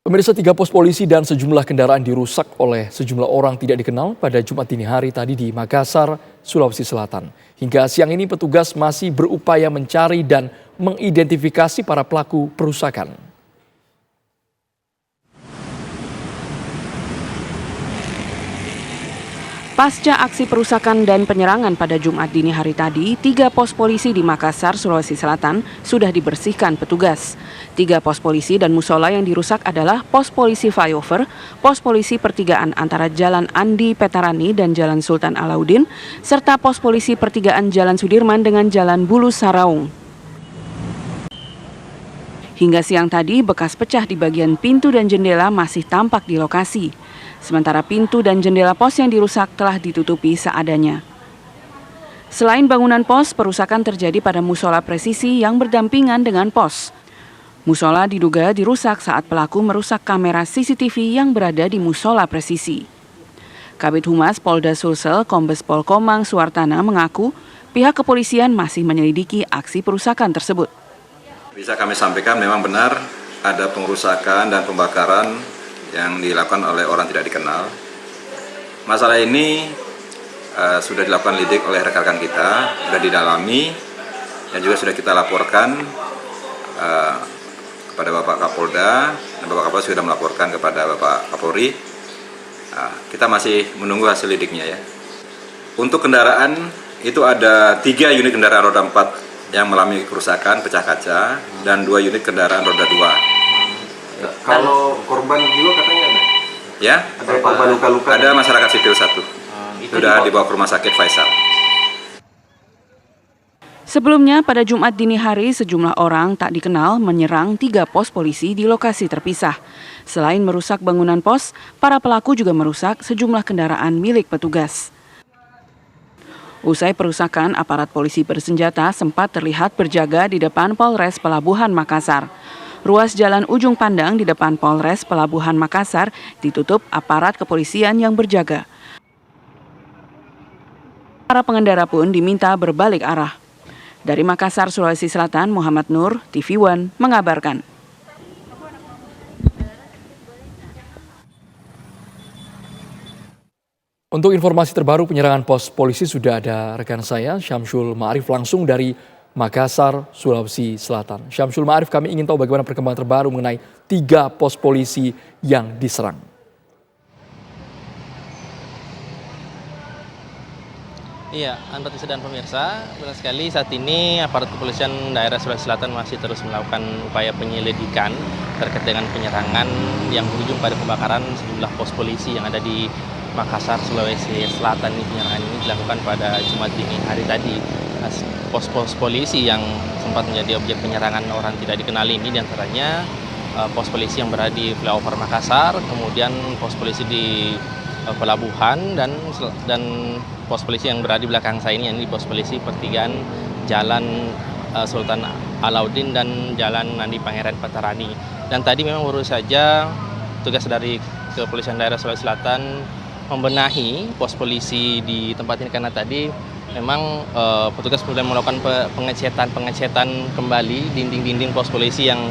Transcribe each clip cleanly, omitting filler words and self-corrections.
Pemirsa, 3 pos polisi dan sejumlah kendaraan dirusak oleh sejumlah orang tidak dikenal pada Jumat dini hari tadi di Makassar, Sulawesi Selatan. Hingga siang ini petugas masih berupaya mencari dan mengidentifikasi para pelaku perusakan. Pasca aksi perusakan dan penyerangan pada Jumat dini hari tadi, 3 pos polisi di Makassar, Sulawesi Selatan sudah dibersihkan petugas. 3 pos polisi dan musola yang dirusak adalah pos polisi flyover, pos polisi pertigaan antara Jalan Andi Petarani dan Jalan Sultan Alauddin, serta pos polisi pertigaan Jalan Sudirman dengan Jalan Bulu Saraung. Hingga siang tadi, bekas pecah di bagian pintu dan jendela masih tampak di lokasi. Sementara pintu dan jendela pos yang dirusak telah ditutupi seadanya. Selain bangunan pos, perusakan terjadi pada musola presisi yang berdampingan dengan pos. Musola diduga dirusak saat pelaku merusak kamera CCTV yang berada di musola presisi. Kabid Humas Polda Sulsel, Kombes Pol Komang Suartana mengaku pihak kepolisian masih menyelidiki aksi perusakan tersebut. Bisa kami sampaikan memang benar ada pengerusakan dan pembakaran yang dilakukan oleh orang tidak dikenal. Masalah ini sudah dilakukan lidik oleh rekan-rekan kita, sudah didalami dan juga sudah kita laporkan kepada Bapak Kapolda, dan Bapak Kapolda sudah melaporkan kepada Bapak Kapolri. Kita masih menunggu hasil lidiknya ya. Untuk kendaraan itu ada 3 unit kendaraan roda 4 yang mengalami kerusakan, pecah kaca, dan 2 unit kendaraan roda 2. Kalau korban jiwa katanya ada? Ya, ada korban luka-luka? Ada masyarakat sipil 1, sudah dibawa ke rumah sakit Faisal. Sebelumnya pada Jumat dini hari sejumlah orang tak dikenal menyerang 3 pos polisi di lokasi terpisah. Selain merusak bangunan pos, para pelaku juga merusak sejumlah kendaraan milik petugas. Usai perusakan, aparat polisi bersenjata sempat terlihat berjaga di depan Polres Pelabuhan Makassar. Ruas jalan ujung pandang di depan Polres Pelabuhan Makassar ditutup aparat kepolisian yang berjaga. Para pengendara pun diminta berbalik arah. Dari Makassar, Sulawesi Selatan, Muhammad Nur, TV One, mengabarkan. Untuk informasi terbaru penyerangan pos polisi sudah ada rekan saya, Syamsul Ma'arif langsung dari Makassar, Sulawesi Selatan. Syamsul Ma'arif, kami ingin tahu bagaimana perkembangan terbaru mengenai 3 pos polisi yang diserang. Iya, Anbatisa dan pemirsa, benar sekali saat ini aparat kepolisian daerah Sulawesi Selatan masih terus melakukan upaya penyelidikan terkait dengan penyerangan yang berujung pada pembakaran sejumlah pos polisi yang ada di Makassar, Sulawesi Selatan. Penyerangan ini dilakukan pada Jumat dini hari tadi. Pos-pos polisi yang sempat menjadi objek penyerangan orang tidak dikenal ini diantaranya pos polisi yang berada di flyover Makassar, kemudian pos polisi di Pelabuhan dan pos polisi yang berada di belakang saya ini, yakni pos polisi pertigaan Jalan Sultan Alauddin dan Jalan Andi Pangeran Petarani. Dan tadi memang baru saja tugas dari Kepolisian Daerah Sulawesi Selatan membenahi pos polisi di tempat ini karena tadi memang petugas kemudian melakukan pengecetan kembali dinding-dinding pos polisi yang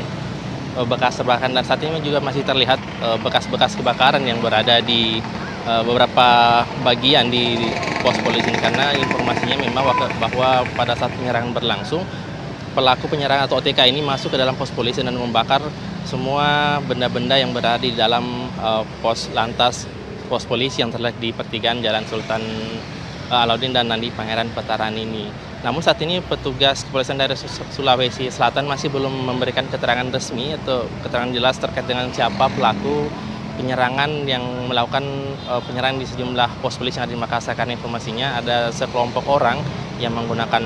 bekas terbakar, dan saat ini juga masih terlihat bekas-bekas kebakaran yang berada di beberapa bagian di pos polisi ini, karena informasinya memang bahwa pada saat penyerangan berlangsung pelaku penyerangan atau OTK ini masuk ke dalam pos polisi dan membakar semua benda-benda yang berada di dalam pos polisi yang terletak di pertigaan Jalan Sultan Alauddin dan Andi Pangeran Petarani ini. Namun saat ini petugas kepolisian daerah Sulawesi Selatan masih belum memberikan keterangan resmi atau keterangan jelas terkait dengan siapa pelaku penyerangan yang melakukan penyerangan di sejumlah pos polisi yang ada di Makassar, karena informasinya ada sekelompok orang yang menggunakan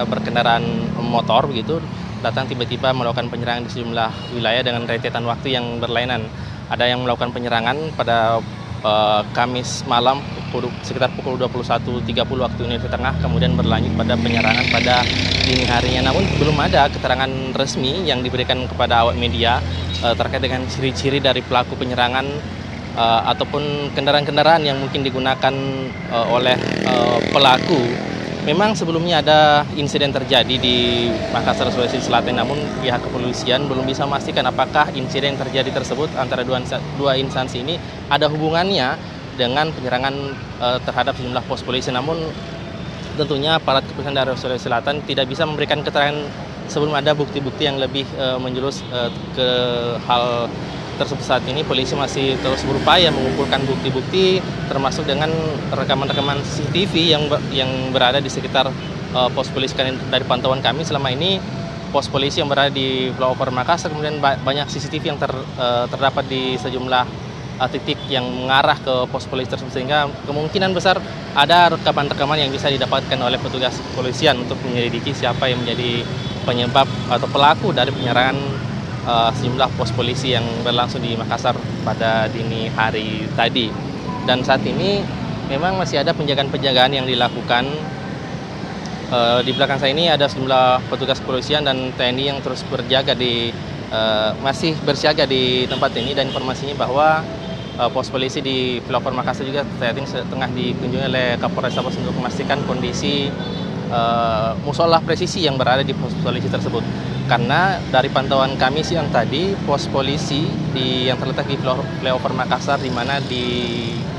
berkendaraan motor begitu datang tiba-tiba melakukan penyerangan di sejumlah wilayah dengan rentetan waktu yang berlainan. Ada yang melakukan penyerangan pada Kamis malam sekitar pukul 21.30 waktu Indonesia Tengah, kemudian berlanjut pada penyerangan pada dini harinya. Namun belum ada keterangan resmi yang diberikan kepada awak media terkait dengan ciri-ciri dari pelaku penyerangan ataupun kendaraan-kendaraan yang mungkin digunakan oleh pelaku memang sebelumnya ada insiden terjadi di Makassar, Sulawesi Selatan, namun pihak kepolisian belum bisa memastikan apakah insiden yang terjadi tersebut antara dua instansi ini ada hubungannya dengan penyerangan terhadap sejumlah pos polisi. Namun tentunya aparat kepolisian daerah Sulawesi Selatan tidak bisa memberikan keterangan sebelum ada bukti-bukti yang lebih menjurus ke hal tersebut. Saat ini polisi masih terus berupaya mengumpulkan bukti-bukti termasuk dengan rekaman-rekaman CCTV yang berada di sekitar pos polisi. Dari pantauan kami selama ini pos polisi yang berada di Flyover Makassar, kemudian banyak CCTV yang terdapat di sejumlah titik yang mengarah ke pos polisi tersebut, sehingga kemungkinan besar ada rekaman-rekaman yang bisa didapatkan oleh petugas kepolisian untuk menyelidiki siapa yang menjadi penyebab atau pelaku dari penyerangan sejumlah pos polisi yang berlangsung di Makassar pada dini hari tadi. Dan saat ini memang masih ada penjagaan-penjagaan yang dilakukan. Di belakang saya ini ada sejumlah petugas kepolisian dan TNI yang terus masih bersiaga di tempat ini, dan informasinya bahwa pos polisi di Flyover Makassar juga saat ini tengah dikunjungi oleh Kapolres Tabas untuk memastikan kondisi musola presisi yang berada di pos polisi tersebut. Karena dari pantauan kami siang tadi, pos polisi yang terletak di Flyover Makassar, di mana di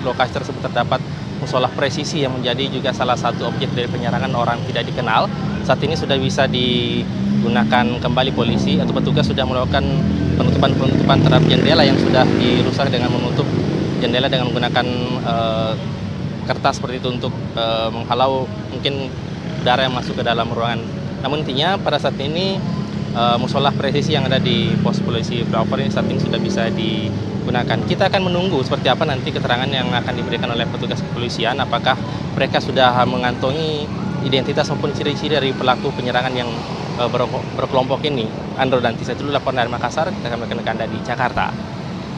lokasi tersebut terdapat musola presisi yang menjadi juga salah satu objek dari penyerangan orang tidak dikenal, saat ini sudah bisa digunakan kembali. Polisi atau petugas sudah melakukan penutupan terhadap jendela yang sudah dirusak dengan menutup jendela dengan menggunakan kertas seperti itu untuk menghalau mungkin udara yang masuk ke dalam ruangan. Namun intinya pada saat ini musola presisi yang ada di pos polisi Flyover ini saat ini sudah bisa digunakan. Kita akan menunggu seperti apa nanti keterangan yang akan diberikan oleh petugas kepolisian, apakah mereka sudah mengantongi identitas maupun ciri-ciri dari pelaku penyerangan yang berkelompok ini. Andro dan Tisa, dulu laporan dari Makassar, kita akan menekan Anda di Jakarta.